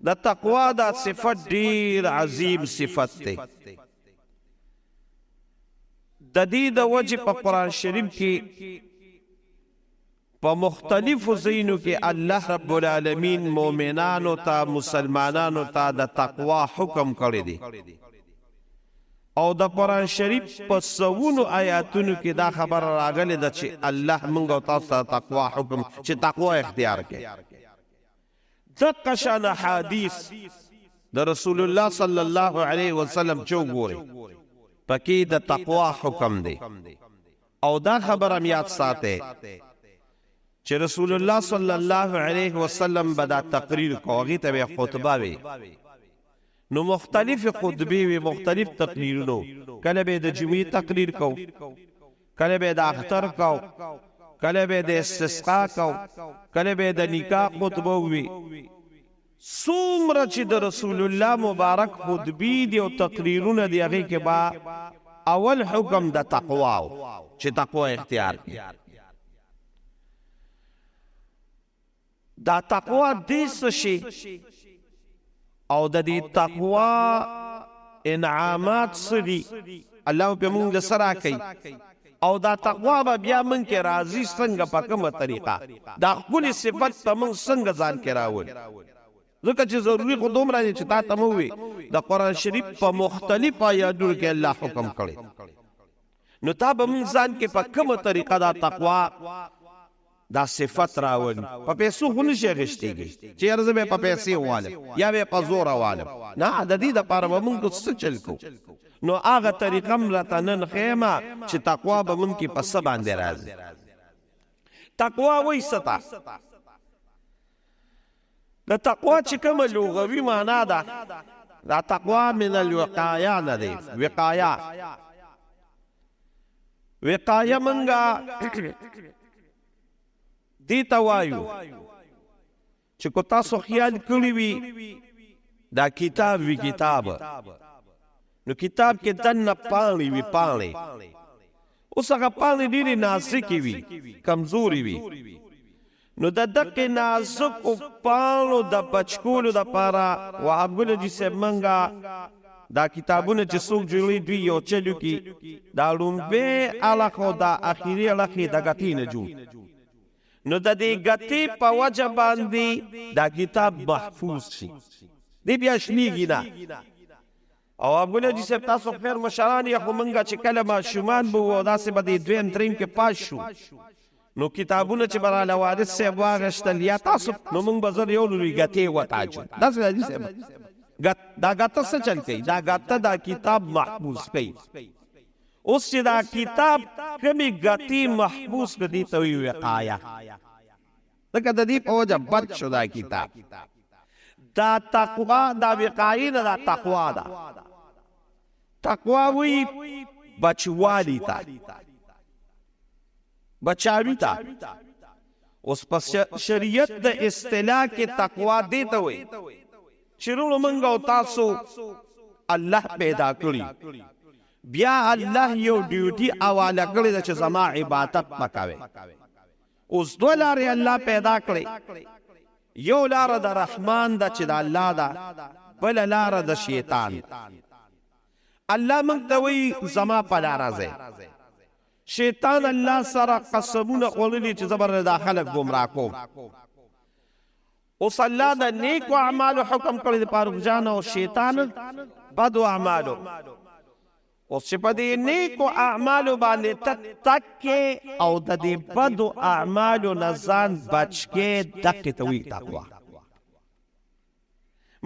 د تقوا دا صفت ډیر عظیم صفت دی. د دې د وجه په قرآن شریف کې په مختلفو ځایونو کې الله رب العالمین مؤمنانو ته مسلمانانو ته د تقوا حکم کړی دی او د قرآن شریف په سوونو آیاتونو کې دا خبر راغلی ده چې الله موږ او تاسو ته تقوا حکم چې تقوا اختیار کړي. دغه شان حدیث د رسول الله صلی الله علیه وسلم چې وګورئ پکې د تقوا حکم دی او دا خبر هم یاد ساته چې رسول الله صلی الله علیه وسلم به دا تقریر کوي ته خطبه وي نو مختلف خطبه وي مختلف تقریرونو کله به د جمعې تقریر کو کله به د اختر کو کله به د استسقا کو کله به د نکاح خطبه وي څومره چې د رسول الله مبارک خطبې دي او تقریرونه دي هغه کې با اول حکم د تقوا چې تقوا اختیار کړي. دا تقوا دې څه شي او د دې تقوا انعامات سړي الله په موږ سره کوي او دا تقوا به بیا موږ کې راضي څنګه په کومه طریقه دا خپل صفت ته موږ څنګه ځان کې راوړ ځکه چې ضروري خو دومره چې تا ته مو وي د قرآن شریف په مختلف آیاتونو کې الله حکم کړی نو تا به موږ ځان کې په کومه طریقه دا تقوا دا صفت راوړي په پیسو خو نشي اخیستېږي چې یاره به په پیسې والم یا به په زور والم نه د دې دپاره به موږ څه چل کوو نو هغه طریقه م راته نن ښیمه چې تقوا به موږ کې په څه باندې راځي. تقوا وایي څه ته د تقوا چې کومه لغوي معنا ده دا تقوا من الوقایه نه دی وقایه منګه دی ته وایو چې کو تاسو خیال کړی وي دا کتاب وی کتاب نو کتاب کې دنه پاڼې وي پاڼې اوس هغه پاڼې ډېرې نازکې وي کمزورې وي نو د دقې نازکو پاڼو د بچکولو دپاره وهابګل حاجي صاحب منګه دا کتابونه چې څوک جوړوي دوی یو چلو کې دا لومبې اړخ او دا اخري اړخ یې د ګټې نه جوړ نو د دې ګټې په وجه باندې دا کتاب محفوظ شي دی بیا شلیږي نه او ابو حاجي صاحب تاسو خیر مشران یې خو منګه چې کله ماشومان به وو داسې به د دویم دریم کې پاس شو نو کتابونه چې براله وارث صاحب واغشتل یا تاسو نو موږ به زر یو لوی ګټې وتاجو داسې حاجي صاحب دا ګټه څه چل کوي دا ګټه دا کتاب محفوظ کوي اوس چې دا کتاب کمی ګټې محفوظ کړي ته وی وقایه ځکه د دې په وجه بد شو دا کتاب دا تقوا دا وقایه نه دا تقوا ده تقوا وی بچوالی ته بچاوی ته اوس په شریعت د اصطلاح کې تقوا دی ته وی چیرونو منګ او تاسو الله پیدا کړی بیا الله یو ډیوټي حواله کړی چې زما عبادت وکوي اوس دوه لارې الله پیدا کړی یو لار د رحمان د چې د الله ده بل لار د شیطان الله موږ ته وی زما په لار ځه شیطان الله سره قسمونه خوړلي چې زبر د خلک گمراه کوم اوس الله د نیکو اعمالو حکم کړی د فاروق جان او شیطان بدو اعمالو اوس چې په دې نیکو اعمالو باندې تکې او د دې بدو اعمالو نه ځان بچ کې دقې ته وی تقوا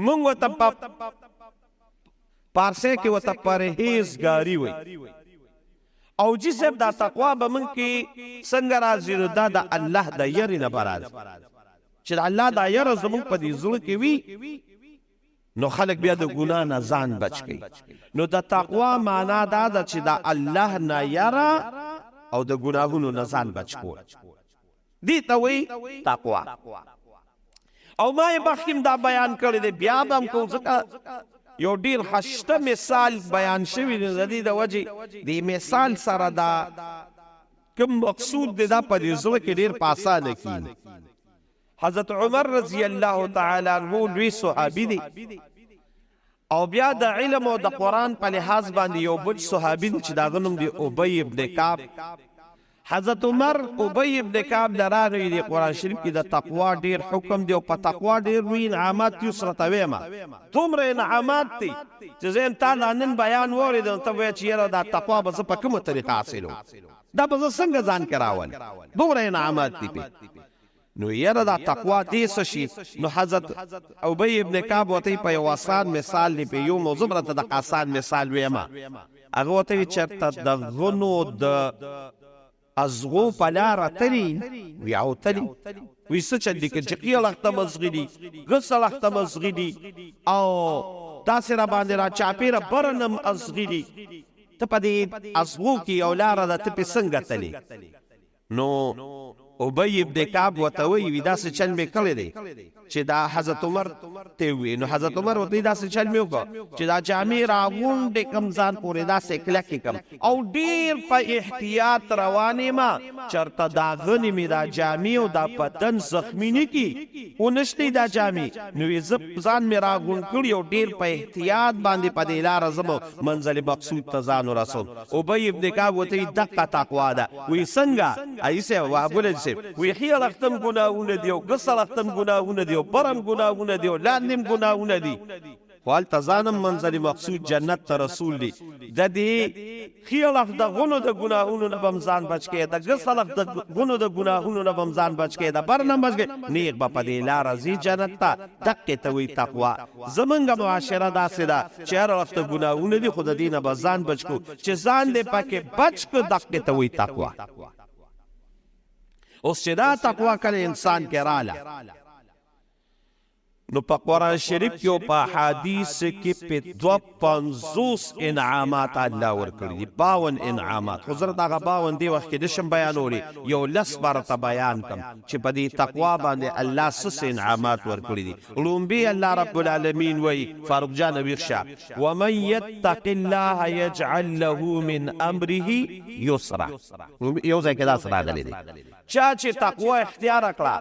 مونږ ورته پارسه کې ورته پرهیزګاري وی او چې صاحب دا تقوا به مونږ کې څنګه راځي دا د الله د یری نه براد چې الله د یره زمونږ په دې زړه کې وی نو خلق بیا د ګناه نه ځان بچ کی نو د تقوا معنا دا ده چې د الله نه یره او د ګناهونو نه ځان بچ کول دي ته وی تقوا او ما یې بخیم دا بیان کړی دی بیا به هم کوم ځکه یو ډیر خشته مثال بیان شوی دی د دې د وجې د مثال سره دا کوم مقصود دی دا په دې زړه کې ډیر په اسانه کېږي حضرت عمر رضی الله تعالی عنہ لوی صحابي دی او بیا د علم او د قرآن په لحاظ باندې یو بل صحابي دی چې داغه نوم دی ابی ابن کعب. حضرت عمر ابی ابن کعب لراغی دی قرآن شریف کې د تقوا ډیر حکم دی او په تقوا ډیر وی انعامات یو سره تویما دومره انعامات دي چې زم تعالی نن بیان وری د ته وی چې یره د تقوا به په کومه طریقه حاصلو دا به څنګه ځان کراول دومره انعامات دي. نو یره دا تقوا دې شي. نو حضرت ابی ابن کعب وته په یو آسان مثال دی په یو موضوع راته د آسان مثال ویما هغه وته چرته د غنو د ازغو پلار تری ویاو تری ویسه چل دی که چقی لخت مزغیدی غص لخت مزغیدی او داسی را باندې را چاپی را برنم ازغیدی تا پا دی ازغو کی او لار دا تپی سنگ تلی. نو ابی ابن کعب وتوی وی داسې چل می کړی دی چې دا حضرت عمر ته وی. نو حضرت عمر وته داسې چل می وکړه چې دا جامې راغونډې کم ځان پورې داسې کلکې کم او ډیر په احتیاط روانې ما چرته دا غنې می دا جامې او دا بدن زخمی نه کی اونشتې دا جامې. نو یې ځان می راغونډ کړی او ډیر په احتیاط باندې په دې لاره زمو منزل مقصود ته ځان ورسول. ابی ابن کعب وته دقه تقوا ده وی څنګه ایسه وابل وی خیال اختم گناهونه دی او قصر اختم گناهونه دی او برم گناهونه دی او لاندم گناهونه دی خوال تزانم منزل مقصود جنت تا رسول دی دا دی خیال اخت دا غنو دا گناهونو نبمزان بچ که دا قصر اخت دا غنو دا گناهونو نبمزان بچ که دا برنم بچ که نیق با پا دی لار زی جنت تا دقی تاوی تقوی زمنگا معاشره دا سی دا چهر اخت گناهونه دی خود دی نبزان بچ کو چه زان دی پا که بچ که دقی تاوی تقوی. اوس چې دا تقوا کله انسان کې رااله نو په قرآن شریف کې او په حدیث کې په 52 انعامات الله ورکړي دي 52 انعامات. حضرت هغه 52 دی وخت کې د شم بیانولي یو لس برته بیان کم چې په دې تقوا باندې الله سس انعامات ورکړي دي. لومبي الله رب العالمین وی فاروق جان ویښه ومن يتق الله يجعل له من امره يسرا. یو ځای کې دا سره غلي دي چا چې تقوا اختیار کړه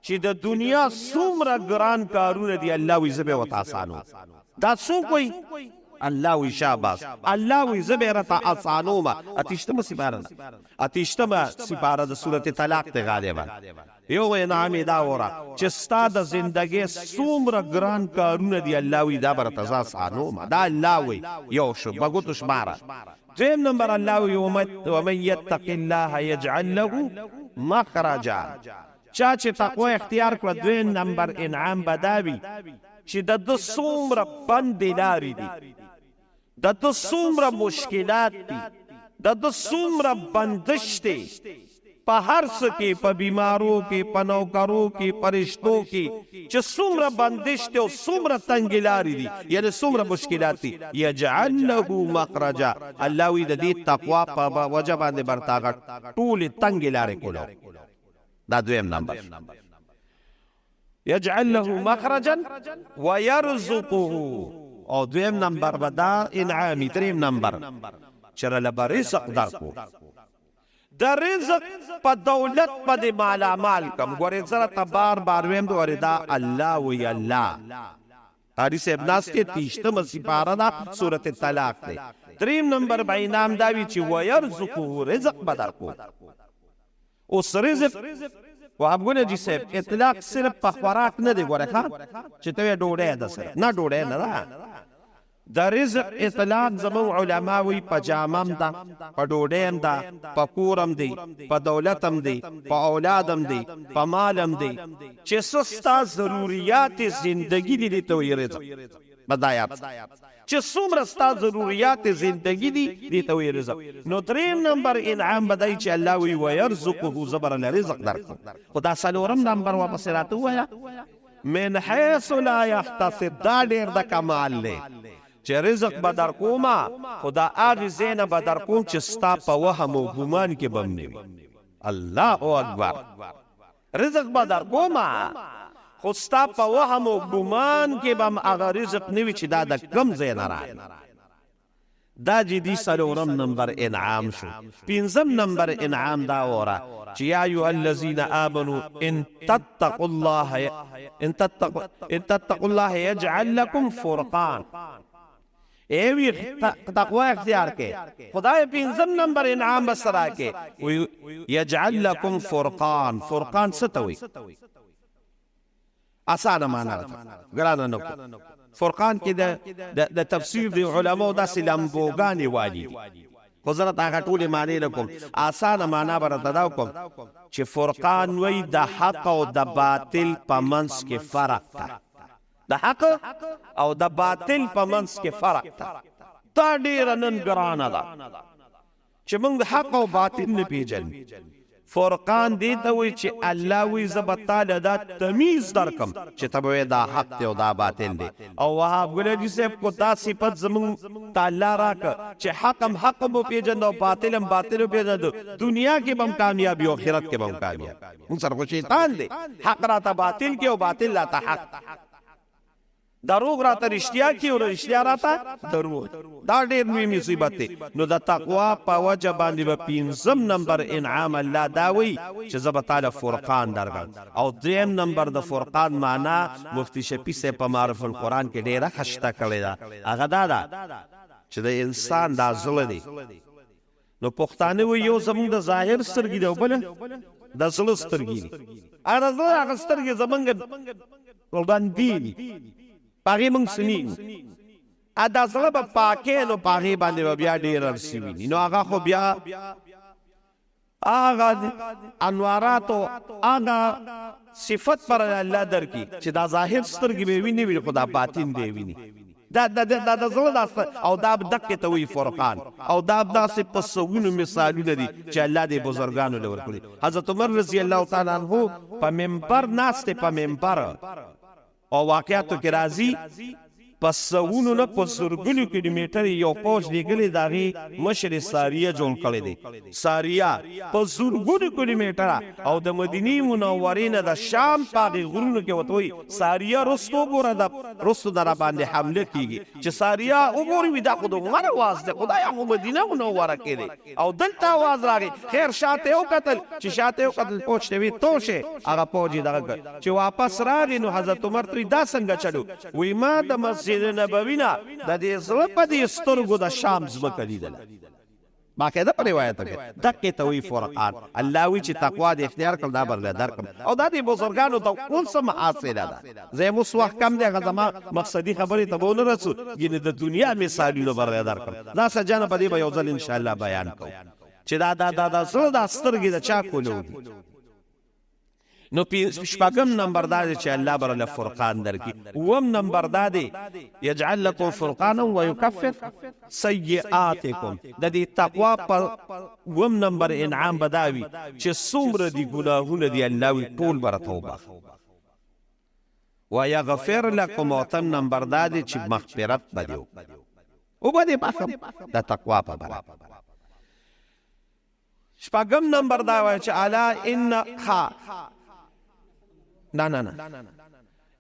چې د دنیا څومره ګران کارونه دی الله وی زبه وتا آسانو دا څو کوئی الله وی شاباس الله وی زبه رتا آسانو ما اتیشتمه سپاره د سورته طلاق ته غالبا یو انعام دا ورا چې ستا د زندګۍ څومره ګران کارونه دی الله وی دا برته آسانو ما دا الله وی یو شو بغوت شماره. دویم نمبر الله وی ومن يتق الله يجعل له مخرجا چا چې تقوا اختیار کړ. دویم نمبر انعام بداوی چې د څومره بندې لارې دي د څومره مشکلات دي د څومره بندش دي په هر څه کې په بیمارو کې په نوکرو کې پرشتو کې چې څومره بندش دي او څومره تنګې لارې دي یعنی څومره مشکلات دي یجعل له مخرجا الله وی د دې تقوا په وجه باندې برتاغت ټولې تنګې لارې کولو. دا دویم نمبر یجعل له مخرجا ويرزقه او دویم نمبر بدا انعامی. دریم نمبر چر لبا رزق درکو د رزق په دولت په د مالا مال کم ګورې زره ته بار بار ویم دوری دا الله وی الله قاری صاحب ناس کې تیشتم سپاره دا سورت طلاق دی. دریم نمبر با انعام داوی چې ويرزقه رزق بدرکو. اوس رزق وابګونه جی صاحب اطلاق صرف په خوراک نه دی ګوره ښه چې ته ډوډۍ ده سره نه ډوډۍ نه ده د رزق اطلاق زمون علما وی په جامم ده په ډوډۍ ده په کورم دی په دولتم دی په اولادم دی په مالم دی چې سستا ضرورت زندگی دی ته وی رزق بدایات چې څومره ستا ضرورت زندگی دی ته وی رزق. نو دریم نمبر انعام بدای چې الله وی ويرزقه زبر الرزق درکو. خدا څلورم نمبر واپس راته وایا من حيث لا يحتسب دا ډیر د کمال له چې رزق بدر کوما خدا هغه زینه بدر کوم چې ستا په وهم او ګمان کې بم نه وي. الله اکبر رزق بدر کوما خو ستا په وهم او ګمان کې بم هغه رزق نه وي چې دا د کم ځای نه راځي. دا جدي سلورم نمبر انعام شو. پینزم نمبر انعام دا ورا چې یا ایها الذین آمنوا ان تتقوا الله یجعل لكم فرقان. ایوی تقوی اختیار کے خدای پینزم نمبر انعام بسرا کے یجعل لکم فرقان. فرقان ستوی آسان مانا رہتا گرانا نکو. فرقان کی دا تفسیر دی علماء دا سی لمبوگانی والی خزرت آخا طول معنی لکم. آسان مانا برتا داو کم چی فرقان وی دا حق و دا باطل پا منس کے فرق تا. دا حق او دا باطل پا منس کے فرق تا. تا دیر نن گرانا دا چی منگ حق و باطل نپیجن. فرقان دیتا وی چی اللہ وی زبطال دا تمیز درکم چی تبوی دا حق تے و دا باطل دے. او وہاب گلے جسے کو دا صفت زمان تا اللہ راکا چی حقم حقم پیجن دا باطلم باطلم پیجن دا دنیا کی بم کامیابی و خیرت کی بم کامیابی. منصر کو شیطان دے حق راتا باطل کی و باطل راتا حق. دروغ راتا رشتیا کی اور رشتیا راتا دروغ. دا دیر نوی مصیبت تے. نو دا تقوی پا وجہ باندی با پینزم نمبر انعام اللہ داوی چه زبطال فرقان درگن. او دریم نمبر دا فرقان مانا مفتی شپی سے پا معرف القرآن کے دیرہ خشتا کلی دا اگا دا چه دا انسان دا ظل دی. نو پختانه وی یو زمان دا ظاہر سترگی دا بلا دا ظل سترگی دی. اگا ظل اگا سترگی زمان قلبان دی پاگی منگ سنین ادا زلب پاکے نو پاگی باندے و بیا دیر رسی وینی. نو آگا خو بیا آگا انواراتو آگا صفت پر اللہ در کی چی دا ظاہر سترگی بے وینی وینی خدا باطن دے وینی. دا زلب دا او داب دک توی فرقان او داب دا سی پسونو مثالو ندی چی اللہ دے بزرگانو لور کلی. حضرت عمر رضی اللہ تعالیٰ عنہ پا ممبر ناستے پا ممبر او واقعاتو کی رازی پس سوونو نا پس سرگلو کلومیٹر یو پوش دیگلی داغی مشر ساریہ جون کلی دی. ساریہ پس سرگلو کلومیٹر او دا مدینی منورین دا شام پاگی غرونو کے وطوئی ساریہ رستو بورا دا رستو دا باندے حملے کی گی چه ساریہ او بوری وی دا خودو من آواز دے خدا یا خو مدینہ منورہ کے دی او دلتا آواز راگی خیر شاتے او قتل چه شاتے او قتل پوچھتے وی توشے آگا پوچی دا گر چه واپس راگی نو حضرت عمر توی دا سنگا چلو وی ما دا مسجد نبوینا دا دی زلپا دی سترگو دا شام زمکا دیدلا. باقی پر روایت ہے دکی توی فرقان اللہ وی چی تقوی دی اختیار کل دا برلی در کم او دا دی بزرگانو تا کل سم حاصل دا زیم اس وقت کم دی غزما مقصدی خبری تبون رسو گینی دا دنیا مثالی دا برلی در کم دا سجانا پا دی با یوزل انشاءاللہ بیان کو چی دا زل دا سترگی دا چاکو لو دی. نو شپاگم نمبر دادی چه اللہ برال فرقان در کی. وم نمبر دادی یجعل لکم فرقانا و یکفر سیئاتکم. دا دی تقوی پر وم نمبر انعام بداوی چه سمر دی گناہون دی اللہوی طول بر توبہ و یغفر لکم. وطن نمبر دادی چه مغفرت بدیو او بدی بخم دا تقوی پر برا. شپاگم نمبر داوی چه علا ان خا نا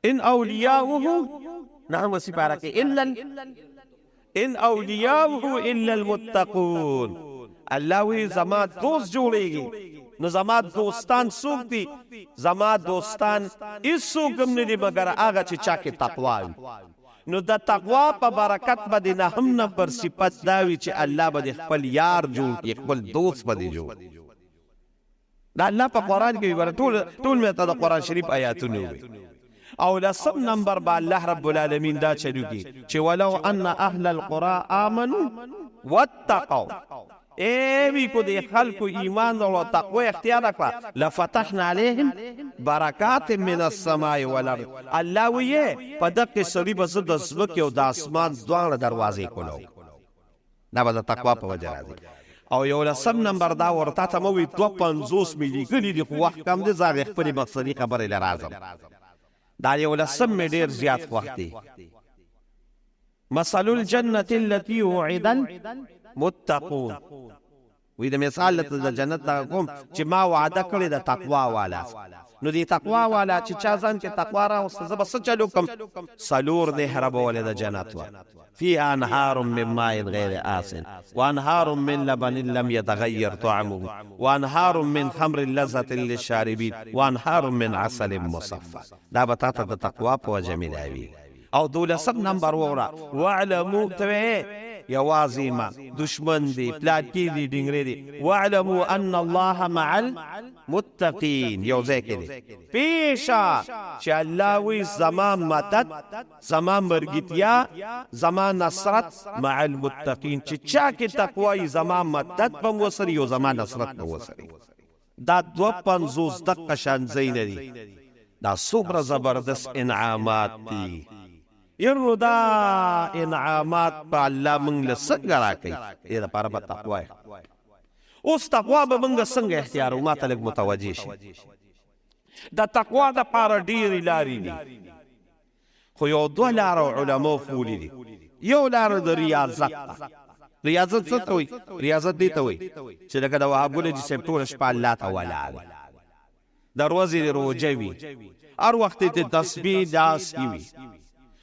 ان اولیاؤه نعم وسی پارا کہ ان اولیاؤه الا المتقون. اللہ وی زما دوست جوڑے گی نو زما دوستان سوک دی زما دوستان اس سوکم ندی مگر آگا چی چاکی تقوی نو دا تقوی پا برکت با دی نحم نمبر صفت داوی چی اللہ با دی خپل یار جوڑ کی خپل دوست با دی جوڑ. دا اللہ پا قرآن کی بارا طول میں تا دا قرآن شریف آیاتونو ہوئی. او لسم نمبر با اللہ رب العالمین دا چلو کی چی ولو ان اہل القرآن آمنو واتقو ایوی کو دی خلق ایمان و تقوی اختیار رکھا لفتحنا علیہم برکات من السماء والارض. اللہ ویے پا دق سری بزد ازبک و دا اسمان دوان دروازے کلو نا با دا تقوی پا وجہ را دی. او یو لسم نمبر دا ورطا تا موی 250 ملی گلی دی وقت کم دی زاغ اخپری مقصدی خبر لرازم دا یو لسم میں دیر زیاد وقت دی. مثل الجنت اللتی وعد المتقون وی دا مثال لتا دا جنت دا قوم چی ما وعده کلی دا تقوی والا نو دی تقوا والا چې چا ځان کې تقوا راوسته زه به څه چلو کوم څلور نهره به ولې د جنت وه فيها انهار من ماء غير آسن وانهار من لبن لم يتغير طعمه وانهار من خمر لذة للشاربين وانهار من عسل مصفى دا به تاته د تقوا په وجه ملاوي او 12 نمبر وره واعلموا یوازې ما دشمن دی پلاټکی دی ډنګرې دی واعلموا ان الله مع المتقین یو ځای کې دی پیشه چې الله وی زما مدد زما مرګتیا زما نصرت مع المتقین چې چا کې تقوا زما مدد په وسري او زما نصرت په وسري دا 250 دقیقه شان زین دی دا څومره زبردست انعامات دي یرو دا انعامات په الله موږ له څنګه راکوي دې دپاره به تقوا اوس تقوا به موږ څنګه اختیارو ما ته لږ متوجه شي د تقوا دپاره ډېرې لارې دي خو یو دوه لاره علماو ښولي دي یو لاره د ریاضت ده ریاضت څه ته وایي ریاضت دې ته وایي چې لکه د وهاب ګل جي صاحب ټوله شپه الله ته ولاړ وي د ورځې روژه وي هر وخت یې د تسبیح داسې وي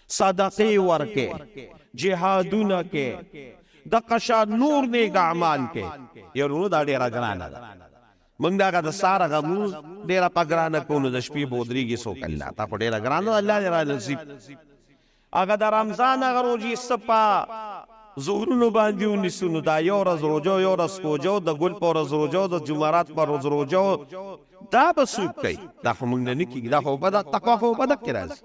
صدقې ورکې جهادونه کې د قشان نور نیک اعمال کې یارونو دا ډېره ګرانه ده موږ دا د سهار هغه مونځ ډېره په ګرانه کوو نو د شپې به ودرېږي څوک الله تا خو ډېره ګرانه ده الله دې را نصیب هغه د رمضان هغه روژې څه په ظهرونو باندې ونیسو نو دا یو ورځ روژه یو ورځ کوجو د ګل په ورځ روژه د جمعرات په ورځ روژه دا به څوک کوي دا خو موږ نه کېږي دا خو په تقوا خو په دغه کې راځي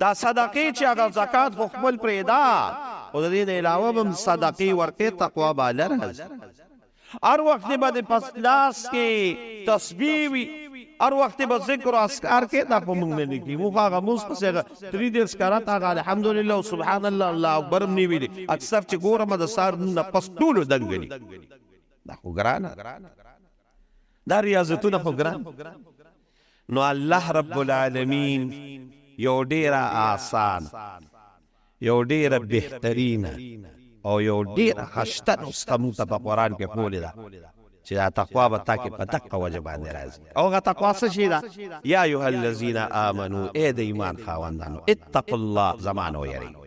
دا صدقې چې هغه زکات خو خپل پرېږده خو د دې نه علاوه به هم صدقې ورکړې تقوا به راځي هر وخت به د پس لاس کې تسبیح وي هر وخت به ذکر او اذکار کې دا خو موږ نه کېږي موږ هغه مونځ پسې 3 دېرش کرات هغه الحمدلله او سبحان الله الله اکبر هم نه ویلي اکثر چې ګورم د سهار نه پس ټولو دنګلي دا خو ګرانه دا ریاضتونه خو ګران نو الله رب العالمین یو ډیره آسان یو ډیره بهترینه او یو ډیره خشته نسخه موږ ته په قرآن کې ښولې ده چې دا تقوا به تا کې په دقه وجه باندې راځي او هغه تقوا څه شی ده یا ایها الذین آمنو ای د ایمان خاوندانو اتقوا الله زما نه ویریږئ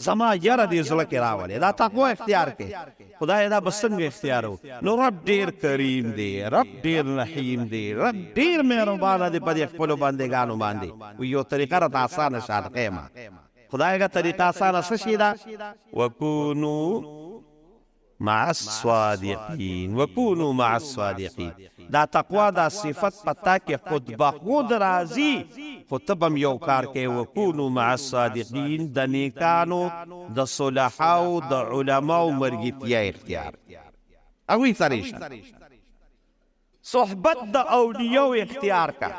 زما یره دې زړه کې راولې دا تقوا اختیار کړې خدای دا به څنګه اختیارو نو رب ډېر کریم دی رب ډېر رحیم دی رب ډېر مهربانه دی په دې خپلو بندګانو باندې یو طریقه راته اسانه شان ښیمه خدای هغه طریقه اسانه څه شي ده وکونو مع الصادقین وکونو مع الصادقین دا تقوا دا صفت پتا کې خود بخود راځي خو ته به هم یو کار کوې وکونو مع الصادقین د نیکانو د صلحاو د علماو مرګتیا اختیار هغوی سره شه صحبت د اولیاو اختیار کا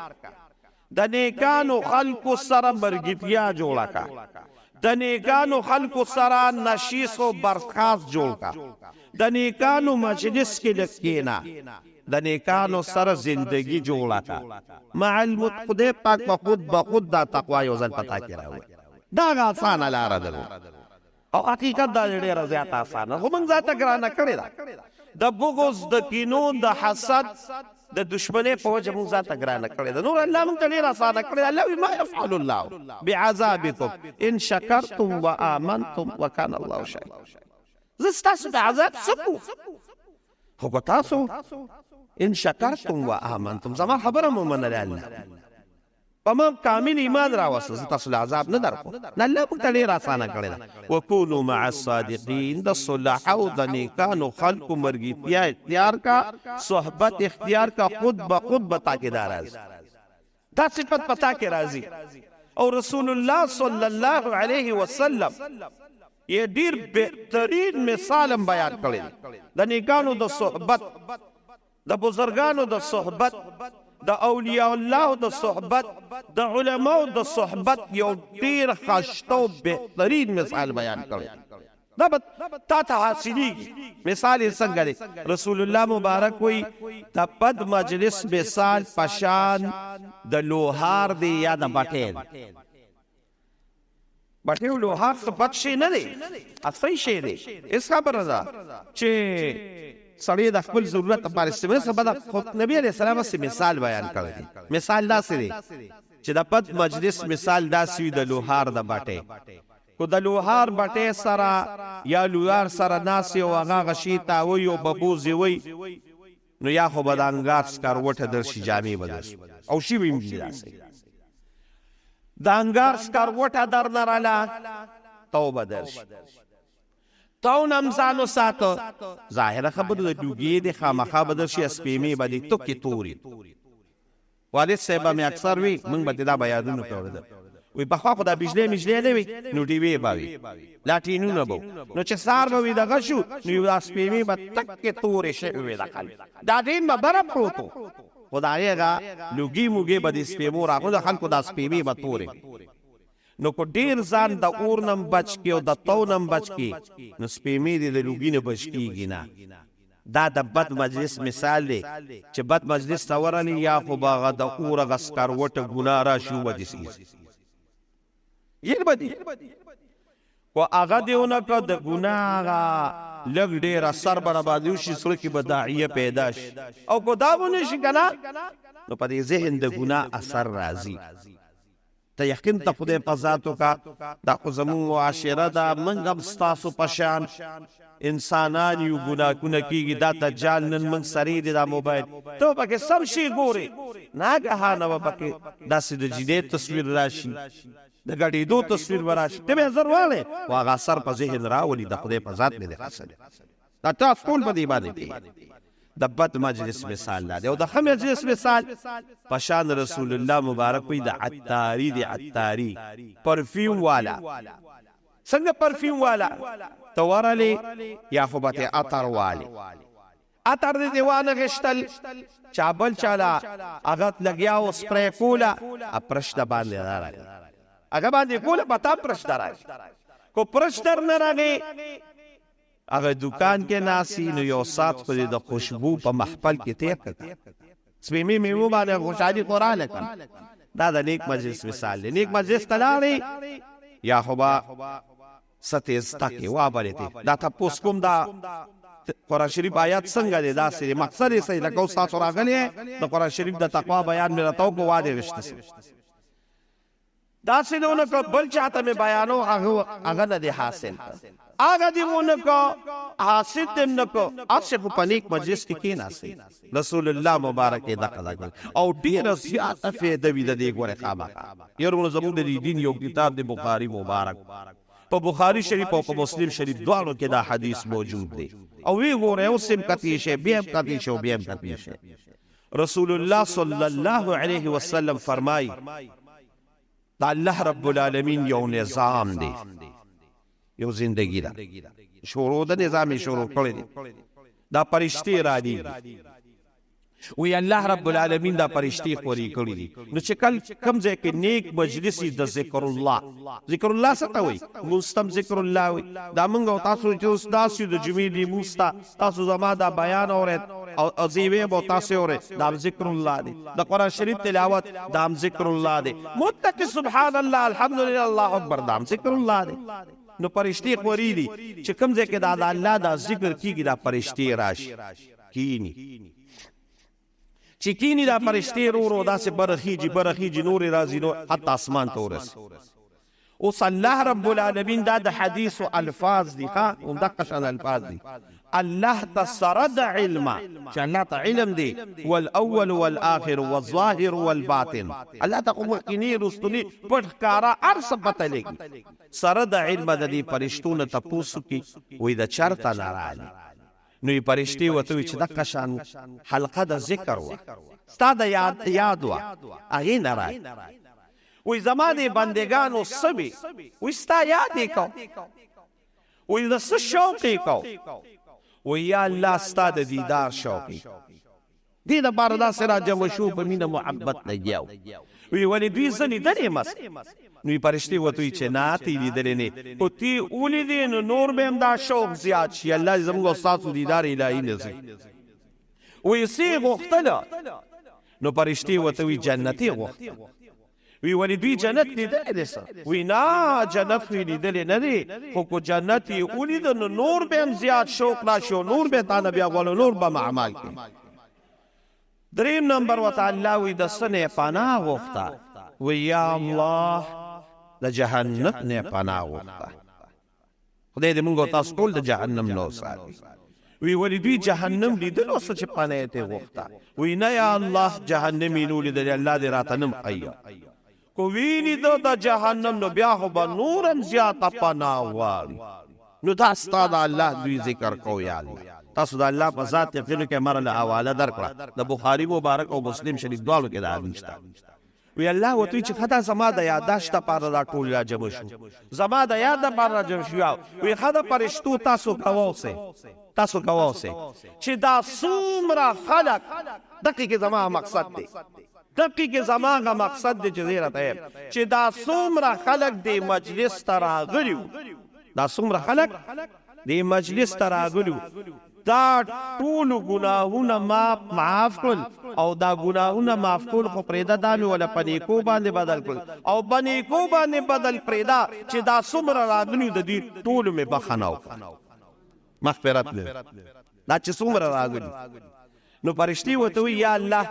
د نیکانو خلکو سره مرګتیا جوړه کا د نیکانو خلکو سره نشیس و برخاست جوړ کا د نیکانو مجلس کې لکېنا د نیکانو سره زندگی جوړه کا مع المتقدی پاک بخود بخود دا تقوا یو ځل پتا کې راوړي دا آسانه لاره ده او حقیقت دا ډېره زیاته آسانه خو موږ ځاته ګرانه کړې ده د بغض د کینو د حسد د دشمنۍ په وجه موږ ځاته ګرانه کړې ده نور الله موږ ته ډېره اسانه کړې ده الله وایي ما یفعل الله بعذابکم ان شکرتم وآمنتم وکان الله شاکرا زه ستاسو د عذاب څه کوم خو که تاسو ان شکرتم وآمنتم زما خبره مو منله الله په ما کامل ایمان راوسته زه تاسو له عذاب نه درکوم نه الله موږ ته ډېره اسانه کړې ده وکونو مع الصادقین د صلحاو د نیکانو خلکو مرګتیا اختیار کا صحبت اختیار کا خود بخود به تا کې دا راځي دا صفت پتا کې راځي او رسول الله صلی الله علیه وسلم یہ ډیر بهترین مثال بیان کړی د نیکانو د صحبت د بزرگانو د صحبت د اولیاء الله د صحبت د علماء د صحبت یو ډیر خشته او بهترین مثال بیان کړی دا تا ته حاصلیږي مثال یې څنګه دی رسول الله مبارک وی د بد مجلس مثال پشان د لوهار دی یا د بټین بټیو لوهار څه بد شی نه دی اصلي شی دی اس خبره ده چې سړی د خپل ضرورت لپاره استعمال سبا د نبی علیه السلام مثال بیان کړی مثال داسې دی چې د بد مجلس مثال داسې وي د لوهار د بټۍ کو د لوهار بټۍ سره یا لوهار سره ناست یو هغه غشي تاوی او ببوزي وي نو یا خو به د انګار سکروټه درشي جامې به درشي او شي به یې داسې د انګار سکروټه درنه راله توبه درشي تو نم ځانو ساتو ظاهره خبره د لوګي د خامخا به درشي سپېمې به دې توکې تورې والد صاحب مې اکثر وي موږ به دا بیانونه کول وی پخوا خو دا بجلی مجلی نه وي نو ډیوې به وي لاټینونه به نو چې سهار به وي دغه شو نو یو دا سپېمې به تکې تورې شوې وي دقل دا ډین به بره پروت و خو د هغې هغه لوګي موګي به د سپېمو راغلو د خلکو دا سپېمې به تورې نو کو ډیر ځان د اور نم بچ کی او د تو نم بچ کی نو سپېمې دې د لوګي نه بچ کیږي نه دا د بد مجلس مثال دی چې بد مجلس ته ورغلي یا خو به هغه د اور هغه سکروټه ګناه راشي وبه دې یل بدی کو هغه دیونه که د ګناه هغه لږ ډېر اثر برابادي وشي زړه کې به داعیه پیدا شي او کو دا ونه شي که نه نو په دې ذهن د ګناه اثر راځي ته یقین ته خدای په ذات وکړه دا خو زمونږ معاشره ده موږ هم ستاسو په شان انسانان یو ګناهونه کېږي دا دجال نن موږ سرې دی دا موبایل ته به پکې سم شي ګورې ناګهانه به پکې داسې د جینۍ تصویر راشي د ګډېدو تصویر به راشي ته به یې زر واړې خو هغه اثر په ذهن راولي د خدای په ذات مې دی خاصه دا تاسو ټول په دې باندې دی د بد مجلس مثال دا دی او د ښه مجلس مثال په شان رسول الله مبارک وي د عطاري دی عطاري پرفیوم والا څنګه پرفیوم والا ته ورغلې یا خو به ته عطر والې عطر دې دیوانه غشتل چا بل چاله هغه لګیا او سپری کوله پرش د باندې راغی هغه باندې کوله په تا پرش راغی کو پرش در نه راغی هغه دکان کې ناسي نو یو سات خو د خوشبو په محفل کې تیر کړ سپېمې میوه باندې خوشحالي خوراله کړ دا د نیک مجلس مثال دی نیک مجلس ته لاړې یا خو به ستې زده کې وابلېتې دا تپوس کوم دا قرآن شریف آیات څنګه دی داسې دی مقصد یې صحیح لکه اوس تاسو راغلی د قرآن شریف د تقوا بیان مې راته وکړو وادې غشته سي داسې نه ونه بل چاته مې بیانو هغه نه دی حاصل هغه دې ونه کو حاصل دې نه کو اصل خو په نیک مجلس کې کېناستې رسول الله مبارک یې دغه او ډېره زیاته فایده وي د دې ګورې خامخا یارو زموږ د دین یو کتاب دی بخاري مبارک په بخاري شریف او په مسلم شریف دواړو کې دا حدیث موجود دی او وی ګوره اوس هم کتی شي بیا هم کتی شي بیا هم کتی شي رسول الله صلی الله علیه وسلم فرمای دا الله رب العالمین یو نظام دی یو زندگی ده شروع د نظام شروع کړی دی دا پرشتي را دي وی الله رب العالمین دا پرشتي خوري کړی دي نو چې کم ځای کې نیک مجلس د ذکر الله څه ته وایي مستم ذکر الله وي دا موږ او تاسو چې اوس داسې د جمعې دی مستا تاسو زما دا بیان اورئ او زیوه به تاسو اورئ دا ذکر الله دی د قرآن شریف تلاوت دا ذکر الله دی متقی سبحان الله الحمدلله الله اکبر دا ذکر الله دی نو پرشتي خوري دي چې کم ځای کې دا الله دا ذکر کیږي دا پرشتي راشي کینی چې کینی دا پرشتي رو داسې برخیږي نور راځي نو حتی اسمان ته ورسي اوس الله رب العالمین دا د حدیث و الفاظ دي ښه همدغه شان الفاظ دي الله ته سره د علمه چې الله ته علم دی والاول والآخر والظاهر والباطن الله ته خو مخکیني رستني پټ ښکاره هر څه پته لګي سره د علمه د دې فرشتو نه تپوس وکړي وایي د چېرته نه راغلي نو یې فرشتې ورته وایي چې دغه شان حلقه د ذکر وه ستا د یاد وه هغې نه راغلي وی زما دی بندگانو سبی وی ستا یادی کو وی د څه شوقی کو وی یا الله ستا د دیدار شوقی دې دپاره داسې راجمع شو په مینه محبت لګیا وی ولې دوی زه لیدلې مس نو یې فرشتې ورته وایي چې نه ته یې لیدلې نه خو ته یې ولیدې نو نور به هم دا شوق زیات شي الله دې زموږ او ستاسو دیدار الهي نصیب وی څه یې غوښتله نو فرشتې ورته وایي جنتي غوښتله وی ولې دوی جنت لیدلی دی څه وی نه جنت خو یې لیدلی نه دی خو که جنت یې ولیده نو نور به هم زیات شوق راشي او نور به تا نه بیا غواړو نور به اعمال کوي دریم نمبر ورته الله وی د څه نه پناه غوښته وی یا الله د جهنم نه پناه غوښته خدای دې موږ او تاسو ټول د جهنم نه وساتي وی ولې دوی جهنم لیدلو څه چې پناه یې ترې غوښته وی نه یا الله جهنم یې نه ولیدلی الله دې راته نه مخیه کو ویني د جهنم نو بیا خو به نور هم زیاته پناه غواړي نو دا ستا د الله دوی ذکر کو یا الله تاسو د الله په ذات یقین کې مره له حواله درکړه د بخاري مبارک او مسلم شریف دواړو کې دا حدیث شته وی الله ورته چې خدا زما د یاداشت لپاره دا ټول را جمع شو زما د یاد لپاره را جمع شو وی خدا پرشتو تاسو کووسه چې دا څومره خلق دقیقه زما مقصد دی دقیقه زما غا مقصد دی چې زیره ته چې دا څومره خلق دی مجلس ته راغلیو دا څومره خلق دی مجلس ته راغلیو دا ټول ګناهونه معاف کړل او دا ګناهونه معاف کول خو پرېدا دا مې ولا پنیکو باندې بدل کړل او پنیکو باندې بدل پرېدا چې دا څومره راغلیو د دې ټول مې بخښنه وکړه مغفرت دې دا چې څومره راغلیو نو پرشتي ورته وی یا الله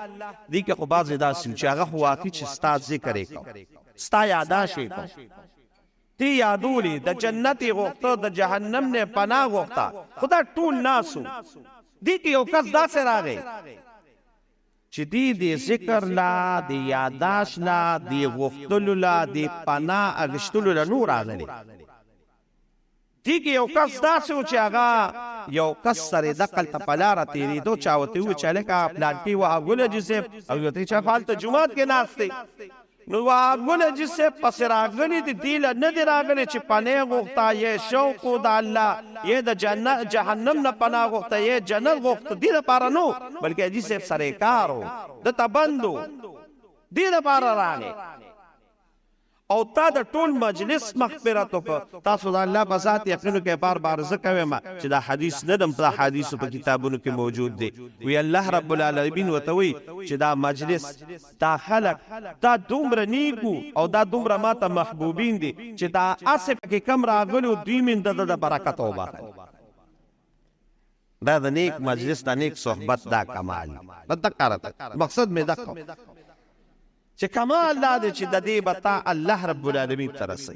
دې کې خو بعضې داسې چې هغه خو واقعي چې ستا ذکر یې کو ستا یاداش یې کو تی یادولی د جنت یې غوښته د جهنم نه پناه غوښته خو دا ټول ناسو دې کې یو کس داسې راغی چې دې ذکر لا د یاداش لا د غوښتلو لا د پناه اخیستلو لا نور راغلی دې کې یو کس داسې و چې هغه یو کس سره دقل ته په لاره تېرېدو چا ورته وویل چې هلکه پلانکي وهابګل حاجي صاحب او ورته چې هلته جومات کې ناست دی نو وهابګل حاجي صاحب پسې راغلی دي دې له نه دي راغلی چې پناه غوښته یې شوق و د الله یې د جهنم نه پناه غوښته یې جنت غوښته دې لپاره نو بلکې حاجي صاحب سره یې کار و دته بند و دې لپاره راغی او تا د ټول مجلس مغفرت وکړه تاسو د الله په ذات یقین کې بار ذکر کوم چې دا حدیث نه دم په حدیثو په کتابونو کې موجود دی وی الله رب العالمین وتوي چې دا مجلس دا خلق دا دومره نیکو او دا دومره ماته محبوبین دي چې دا اسف کې کم راغلو دوی من د برکت او برکت دا د نیک مجلس د نیک صحبت دا کمال دا کارته مقصد می دغه چې کمال دا دی چې د دې بتا الله رب العالمین ته رسي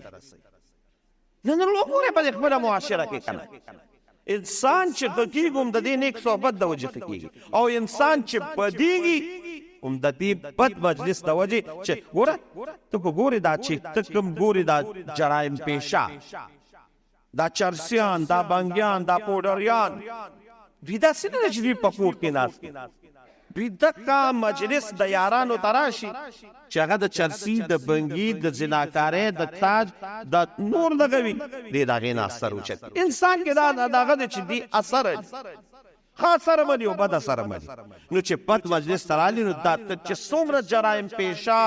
نن وګوره په خپله معاشره کې کنه انسان چې کېږي د دې نیک صحبت د وجې کېږي او انسان چې بدیږي د دې بد مجلس د وجې چې ګوره ته ګورې دا چې ته کوم ګورې دا جرایم پیشه دا چرسیان دا بنګیان دا پوډریان دوی داسې نه ده چې دوی په کور کې ناست دوی دغه مجلس د یارانو تراشي چې هغه د چرسي د بنګي د زناکارۍ د تاج د نور دغه وي دې د هغې نه اثر اوچت انسان کې دا دغه دی چې دې اثر ښه اثر ملي او بد اثر ملي نو چې بد مجلس ته رالي نو دا چې څومره جرایم پیشه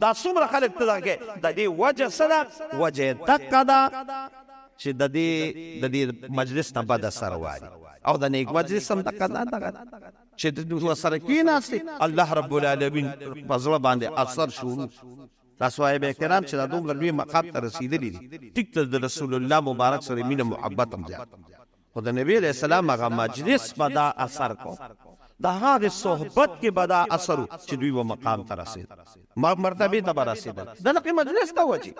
دا څومره خلک ته دغه د دې وجه څه ده وجه یې دغه ده چې د دې مجلس نه بد اثر واري او د نیک مجلس هم دغه چې د سره کېناستې الله رب العالمین په زړه باندې اثر شروع دا صحابه کرام چې دا دومره لوی مقام ته رسېدلي دي ټیک ته د رسول الله مبارک سره مینه محبت هم زیات خو د نبي علیه السلام هغه مجلس به دا اثر کو د هغې صحبت کې به دا اثر و چې دوی به مقام ته رسېد مرتبې ته به رسېدل د دغې مجلس ته وجې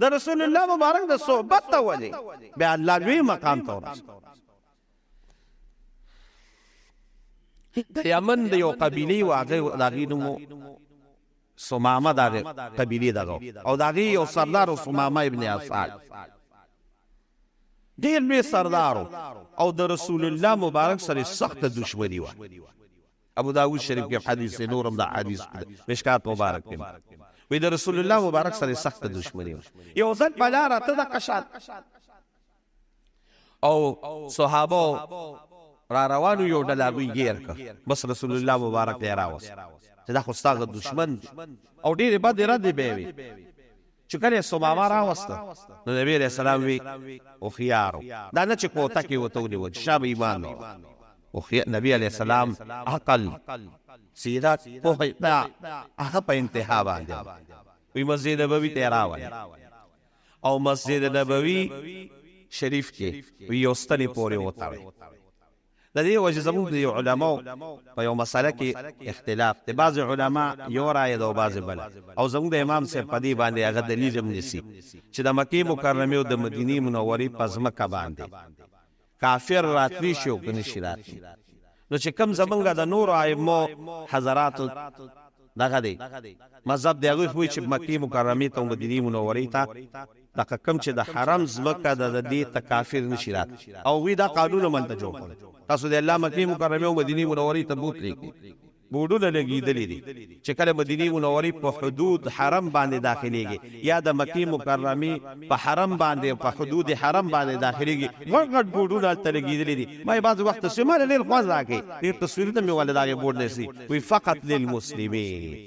د رسول الله مبارک د صحبت ته وجې بیا الله لوی مقام ته ورسېد د یمن د یو قبیلې و هغې د هغې نوم سمامه د هغې قبیلې دغه او د هغې یو سردار و سمامه ابن اسعد ډېر لوی سردار او د رسول الله مبارک سره سخته دشمني وه ابو داود شریف کې حدیث نور هم د حدیث مشکات مبارک کې وی د رسول الله مبارک سره سخته دشمني وه یو ځل په لاره ته د قشات او صحابه را روانو یو ډله هغوی ګیر کړ بس رسول الله مبارک یې راوست چې دا خو ستا دشمن او ډېرې بدې ردې به یې وي چې کله یې سمامه راوسته نو نبي علیه السلام وی هوښیارو دا نه چې کوټه کې ورته ونیول چې شا به ایمان نه نبي علیه السلام عقل سیرت پوهه هغه په انتها باندې وی مسجد نبوی ته راول او مسجد نبوی شریف کې وی یو ستنې پورې وتړی. د دې وجه زموږ د علماو په یو مسله کې اختلاف دی، بعض علما یو رایه ده او بعض بله، او زموږ د امام صاحب په دې باندې هغه دلیل هم نیسي چې د مکې مکرمې او د مدینې منورې په ځمکه باندې کافر راتلی شي او که نشي راتلی. نو چې کوم زمونږ د نورو ائمو حضراتو دغه دی مذهب دی، هغوی وایي چې مکې مکرمې ته او مدینې منورې ته دغه کوم چې د حرم ځمکه ده د دې ته کافر نشي راتلی، او هغوی دا قانون هم هلته جوړ کړی. تاسو د الله مکې مکرمې او مدینې منورې ته بوتلی بورډونه لګېدلي دي چې کله مدینې منورې په حدود حرم باندې داخلېږي یا د مکې مکرمې په حرم باندې په حدود حرم باندې داخلېږي، غټ غټ بورډونه هلته لګېدلي دي. ما یې بعض وخت ته ما ډېر خوند راکوي، ډېر تصویرونه مې ولې د هغې بورډ نیسي، وایي فقط للمسلمین،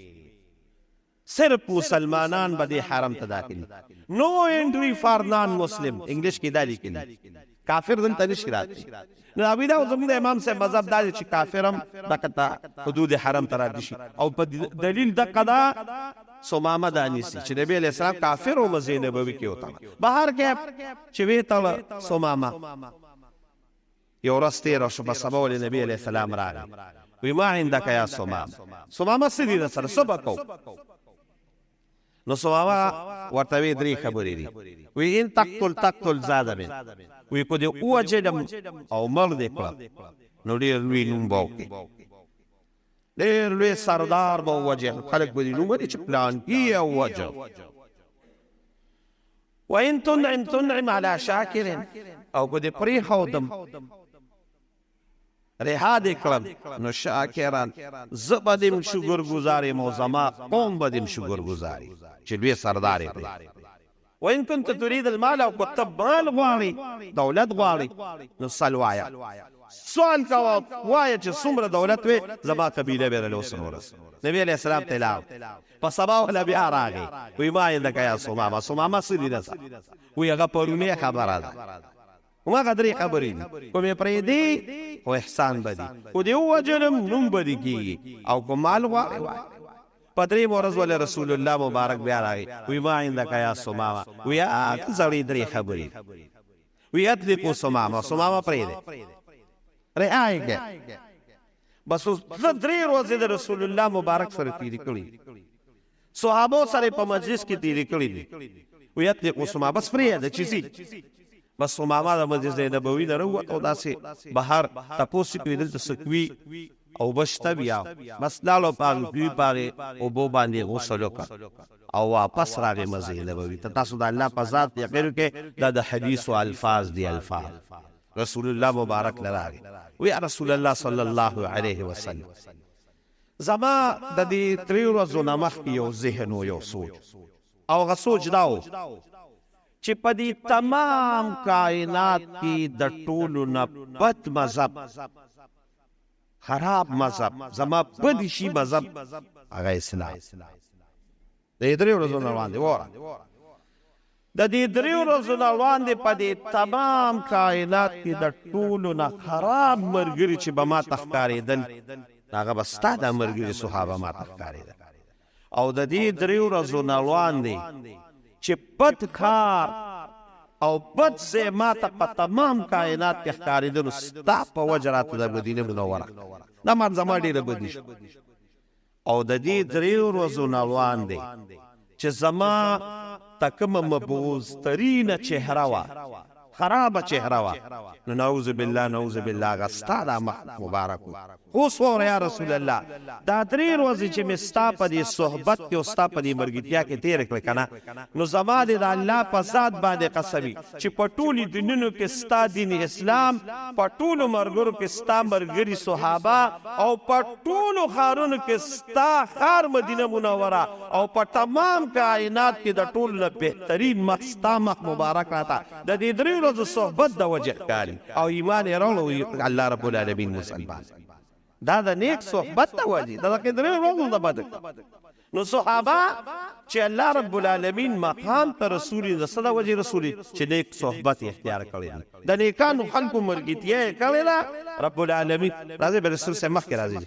صرف مسلمانان به دې حرم ته داخلي، نو انټری فار نان مسلم. انګلیش کې دا لیکلي کافر دلته نشي راتلی. نو هغوی دا زموږ د امام صاحب مذهب دا دی چې کافر هم دغه ته حدود حرم ته راتلی شي، او په دلیل دقه ده ثمامه دا نیسي چې نبي علیه السلام کافر و مسجد نبوي کې وتړه. بهر کې چې ویې تړه ثمامه، یو ورځ تېره شوه، په سبا ولې نبي علیه السلام راغی، وی ما عندک یا ثمامه، ثمامه څه دي در سره، څه به کوو؟ نو ثمامه ورته وی درې خبرې دي، وی ان تقتل زاد من، وی که دې ووجلم او مړ دې کړه نو ډېر لوی نوم به وکړې، ډېر لوی سردار به ووجه، خلک به دې نوم ولي چې پلانکي او وجه. و ان تنعم علی شاکر، او که دې پرېښودم رها دې کړم نو شاکران زه به دې شکر ګزار یم او زما قوم به دې شکر ګزار وي چې لوی سردار یې پرېښود. وإن كنت تريد المال، او كنت مال غواړي دولت غواړي نو سل وایه، سوال کوه وایه چې څومره دولت وي زما قبیله به درله اوس ورس. نبي علیه السلام ته لاړ، په سبا وله بیا راغی، وی ما عندک یا ثمامه، ثمامه څه دي دسه، وی هغه پرونی خبره ده، هماغه درې خبرې دي، کومې پرېږدي خو احسان به دي، خو دې ووجلم نوم به دې کېږي، او که مال غواړي. په درېیمه ورځ ولې رسول الله مبارک بیا راغی، وی ما عندک یا ثمامه، وی زړې درې خبرې، وی اطلقوا ثمامه، ثمامه پرېږدی رها یې کړه. بس اوس درې ورځې د رسول الله مبارک سره تېرې کړي، صحابو سره په مجلس کې تېرې کړي دي، وی اطلقوا ثمامه، بس پرېږده چې ځي. بس ثمامه د مسجد نبوي نه راووت او داسې بهر تپوس یې کړي دلته څه کوي او بشته بیا، بس لاړو په هغې کوي په هغې اوبو باندې غسل وکړه او واپس راغی مسجد نبوي ته. تاسو د الله په ذات یقین وکړئ دا د حدیثو الفاظ دي، الفاظ رسول الله مبارک له راغی، وی یا رسول الله صلی الله علیه وسلم، زما د دې درې ورځو نه مخکې یو ذهن و، یو سوچ، او هغه سوچ دا و چې په دې تمام کائنات کې د ټولو نه بد مذهب، خراب مذهب، زما بدی شي مذهب هغه اسلام. د دې درې ورځو نه وړاندې وره د دې درې ورځو نه وړاندې په دې تمام کائنات کې د ټولو نه خراب ملګري چې به ما ته ښکارېدل هغه به ستا د ملګري صحابه ما ته ښکارېدل، او د دې درې ورځو نه وړاندې چې بد کار او بد ځای ما ته په تمام کائنات کې ښکارېده نو ستا په وجه راته د مدینې منوره دا ما زما ډېره بدي شوه. او د دې درې ورځو نه وړاندې چې زما ته کومه مبغوض ترینه چهره وه، خرابه چهره وه، نو نعوذ بالله نعوذ بالله هغه ستا دا مخ مبارک و. اوس وره یا رسول الله دا درې ورځې چې مې ستا په دې صحبت کې او ستا په دې ملګرتیا کې تېره کړې که نه، نو زما دې د الله په ذات باندې قسم وي چې په ټولو دینونو کې ستا دین اسلام، په ټولو ملګرو کې ستا ملګري صحابه، او په ټولو ښارونو کې ستا ښار مدینه منوره، او په تمام کائنات کې د ټولو نه بهترین مخ ستا مخ مبارک راته د دې درې ورځو صحبت د وجه ښکاري، او ایمان یې راوړو الله رب العالمین مسلمان. دا د نیک صحبت ته وجه دا د درې ورځو د بد. نو صحابه چې الله رب العالمین مقام ته رسولي د څه د وجې رسولي چې نیک صحبت اختیار کړی دی، د نیکانو خلکو ملګرتیا یې کړې ده رب العالمین. راځئ به رسول صاحب مخکې راځئ.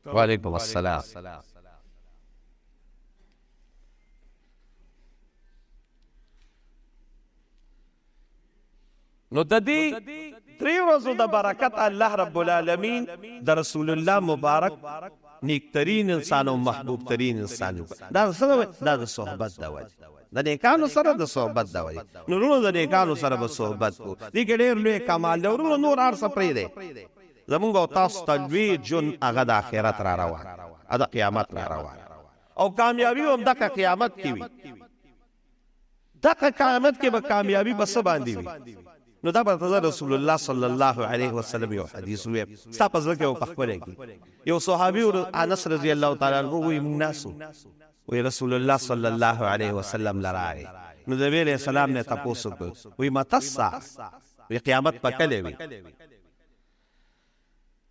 وعلیکم السلام. نو د دې 3 ورځو د برکت الله رب العالمین د رسول الله مبارک نیکترین انسان او محبوب ترین انسان دا څه دا د صحبت د وجه د نیکانو سره د صحبت د وجه نو ورونو د نیکانو سره به صحبت کو دې کې ډېر لوی کمال دی ورونو نور هر څه پرېږدئ زمونږ او تاسو ته لوی ژوند هغه د آخرت را روان د قیامت را روان او کامیابي هم دغه قیامت کې وي دغه قیامت کې به کامیابي به څه باندې وي نو دا به رسول الله صلی الله علیه وسلم یو حدیث وی ستا په زړه کې او په خپله کې یو صحابي انس رضی الله تعالی عنه وی موږ ناسو وی رسول الله صلی الله علیه وسلم لراغی نو د نبی علیہ السلام نه تاسو وکړو وی متى الساعه وی قیامت په کله وی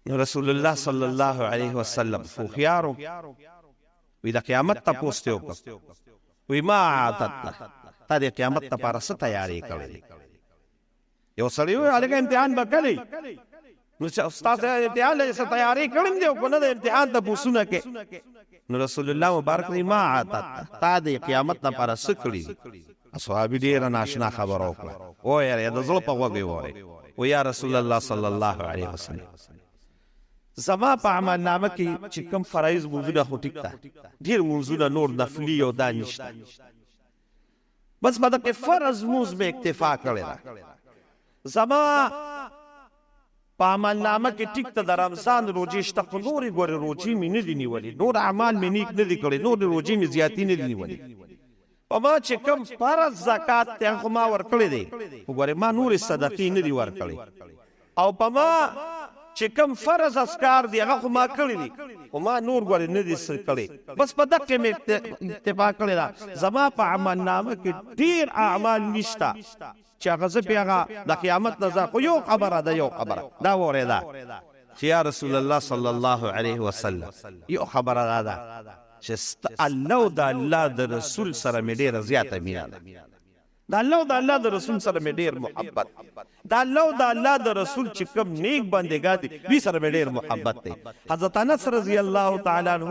نو رسول الله صلی الله علیه وسلم خو خيارو وی د قیامت تاسو وکړو وی ما عادت تا د قیامت لپاره څه تیاری کړې یو سړی وی هغه امتحان وکړي نو چې استاد امتحان لپاره څه تیاری کړم دی او نه د امتحان د پوښتنه کې نو رسول الله مبارک دی ما عادت تا د قیامت لپاره څه کړی اصحاب ډیر ناشنا خبر وکړه او یاره د زړه په وګي وای او یا رسول الله صلی الله علیه وسلم زما په عمل نامه کې چې کوم فرایض موجوده خو ټیک تا ډیر موجوده نور نفلی او دانشته بس بعد کې فرض موز به اکتفا کړی زما په عمل نامه کې ټیک ته د رمضان روزې شته خو نورې ګورې روزې مې نه دي نیولې نور اعمال مې نیک نه دي کړی نور روزې مې زیاتې نه دي نیولې په ما چې کوم فرض زکات ته خو ما ورکړی دی خو ګورې ما نورې صدقې نه دي ورکړی او په ما چې کوم فرض اذکار دی هغه خو ما کړی دي خو ما نور ګورې نه دي کړی بس په دغه مې اتفاق کړی دا زما په عمل نامه کې ډېر اعمال نشته چې هغه زه پې هغه د قیامت نه زه خو یو خبره ده یو خبره دا واورېده چې یا رسول الله صلی الله علیه وسلم یو خبره دا ده چې الله او د الله د رسول سره مې ډېره زیاته مینه ده د الله او د الله د رسول سره مې ډېر محبت د الله او د الله د رسول چې کوم نیک بندګان دي دوی سره مې ډېر محبت دی حضرت انس رضی الله تعالی عنہ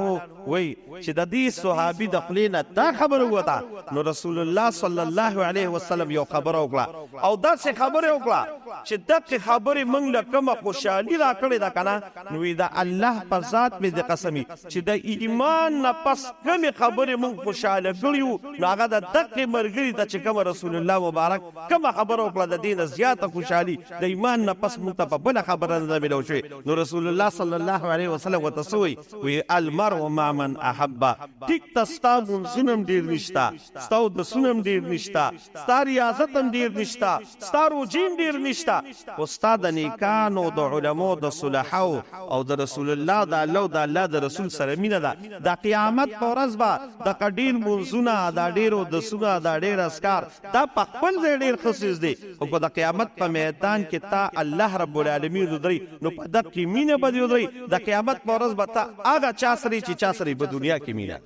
وایي چې د دې صحابي د خولې نه دا خبره ووته نو رسول الله صلی الله علیه وسلم یو خبره وکړه او داسې خبره وکړه چې دغه خبرې موږ له کومه خوشحالي راکړې ده که نه نو د الله په ذات مې د قسمي چې د ایمان نه پس کومې خبرې موږ خوشحاله کړي وو نو هغه د دغې ملګري ته چې کومه رسول الله مبارک کومه خبره وکړه د دې نه زیاته خوشحالي د ایمان نه پس موږ ته په بله خبره نه ملو شوې نو رسول الله صلی الله علیه وسلم ورته څه وایي المرء مع من احبه ټیک ته ستا مونځونه هم ډېر نشته ستا اودسونه هم ډېر نشته ستا ریاضت هم ډېر نشته ستا روجې هم ډېر نشته خو ستا د نیکانو د علمو د صلحاو او د رسول الله د الله او د الله د رسول سره مینه ده د قیامت په ورځ به دغه ډېر مونځونه دا ډېر اودسونه دا ډېر اذکار دا په خپل ځای ډېر ښه څیز دی خو په د قیامت په میدان کې تا الله رب العالمین ودرئ نو په دغې مینه به دې ودرئ د قیامت په ورځ به تا هغه چا سره چې چا سره په دنیا کې مینه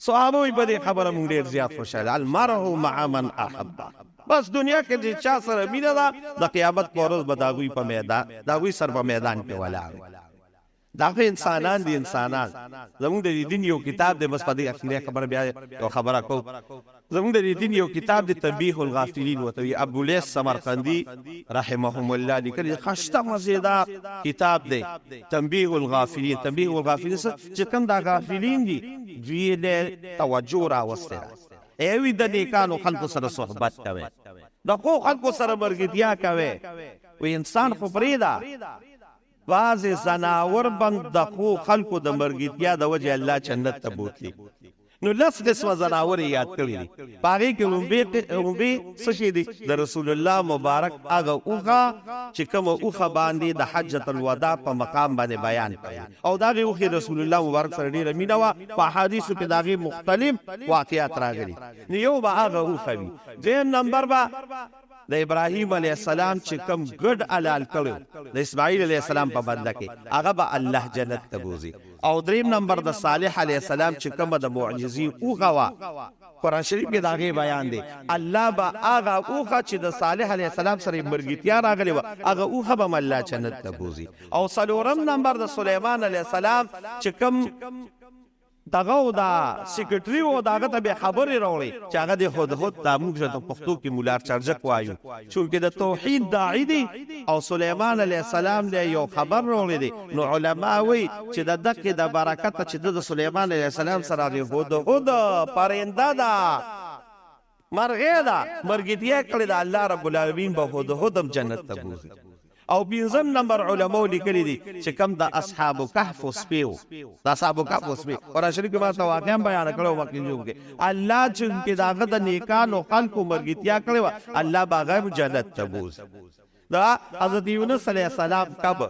صحابه وایي په دې خبره موږ ډېر زیات خوشحاله المرء مع من احبه بس دنیا کې چې چا سره مینه ده د قیامت په ورځ به د هغوی په میدان د هغوی سر په میدان کې ولاړ دا خو انسانان دي انسانان زموږ د دین یو کتاب دی بس په دې اخیری خبره بیا یو خبره کوم زموږ د دین یو کتاب دی تنبیه الغافلین ورته وایي ابولیس سمرقندي رحمهم الله لیکلي خشته مزیدار کتاب دی تنبیه الغافلین تنبیه الغافلین چې کوم دا غافلین دي دوی له توجه راوستی ایوی د نیکانو خلکو سره صحبت کوي د ښو خلکو سره ملګرتیا کوي وی انسان خو پرېږده بعضې زناور بند د ښو خلکو د ملګرتیا د وجې الله جنت ته بوتلي نو لس قسمه زناور یې یاد کړي دي په هغې کې لومبې څه شی دي د رسول الله مبارک هغه اوښه چې کومه اوښه باندې د حجة الوداع په مقام باندې بیان کوي او د هغې اوښې رسول الله مبارک سره ډېره مینه وه په احادیثو کې د هغې مختلف واقعات راغلي نو یو به هغه اوښه وي دویم نمبر به د ابراهیم علیه السلام چې کوم ګډ حلال کړی د اسماعیل علیه السلام په بدله کې هغه به الله جنت ته بوځي او دریم نمبر د صالح علیه السلام چې کومه د معجزې اوښه وه قرآن شریف کې د هغې بیان دی الله به هغه اوښه چې د صالح علیه السلام سره یې ملګرتیا راغلې وه هغه اوښه به م الله جنت ته بوځي او څلورم نمبر د سلیمان علیه السلام چې کوم دغه او دا سیکریټری او داغه ته به خبرې راوړي چې هغه د هدهد دا موږ ته پښتو کې مولار چرجک وایو چونکې د توحید داعی دی او سلیمان علیه السلام له یو خبر راوړی دی نو علما وایي چې د دقې د برکت چې د سلیمان علیه السلام سره د هدهد پرنده ده مرغې ده مرګتیا کړې د الله رب العالمین به هدهد هم جنت ته بوزي او پنځم نمبر علماء لیکلي دي چې کم د اصحاب کهف سپیو د اصحاب کهف سپیو قرآن شریف کې ما ته واقعا بیان کړو وکیلو کې الله چې داغه د نیکانو خلقو مرګتیا کړو الله باغه جنت ته بوز دا حضرت یونس علیه السلام کب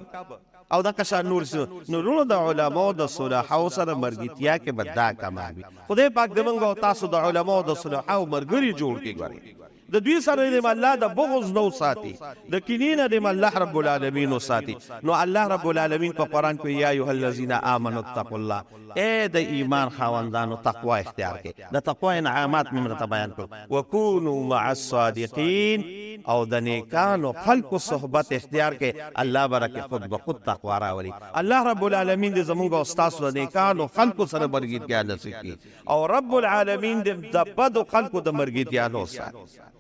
او دا کشا نورونو د علماء د صلحاء سره مرګتیا کې بدا کمابي خدای پاک دې موږ تاسو د علماء د صلحاء مرګري جوړ کې غواړي د دوی سره دې الله د بغض نو ساتي د کینې دې الله رب العالمین ساتي نو الله رب العالمین په قران کې یا ایه الذین آمنوا اتقوا الله اے د ایمان خاوندانو تقوا اختیار کړئ د تقوا انعامات موږ ته بیان کړو وکونوا مع الصادقین او د نیکانو خلقو صحبت اختیار کړئ الله برکه خود به خود تقوا راولي الله رب العالمین دې زموږ استاد د نیکانو خلقو سره برګیتیا نصیب کړي او رب العالمین دې د بد خلقو د مرګیتیا نو ساتي